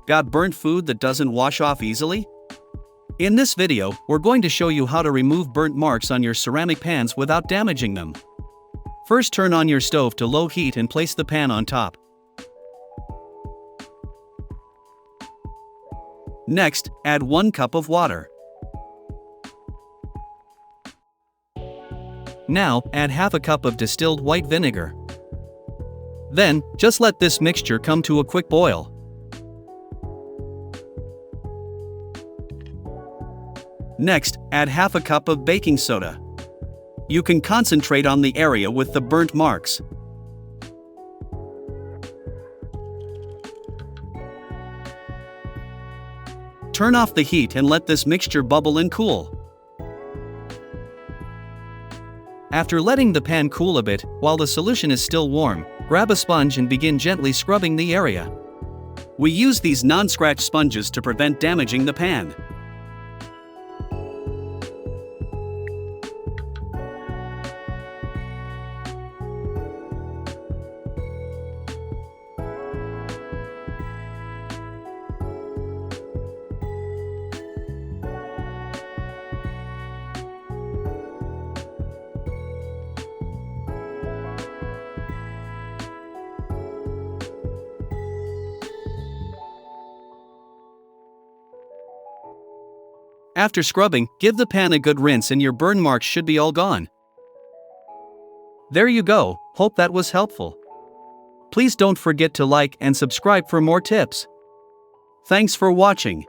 Got burnt food that doesn't wash off easily? In this video, we're going to show you how to remove burnt marks on your ceramic pans without damaging them. First, turn on your stove to low heat and place the pan on top. Next, add 1 cup of water. Now, add half a cup of distilled white vinegar. Then, just let this mixture come to a quick boil. Next, add half a cup of baking soda. You can concentrate on the area with the burnt marks. Turn off the heat and let this mixture bubble and cool. After letting the pan cool a bit, while the solution is still warm, grab a sponge and begin gently scrubbing the area. We use these non-scratch sponges to prevent damaging the pan. After scrubbing, give the pan a good rinse and your burn marks should be all gone. There you go, hope that was helpful. Please don't forget to like and subscribe for more tips. Thanks for watching.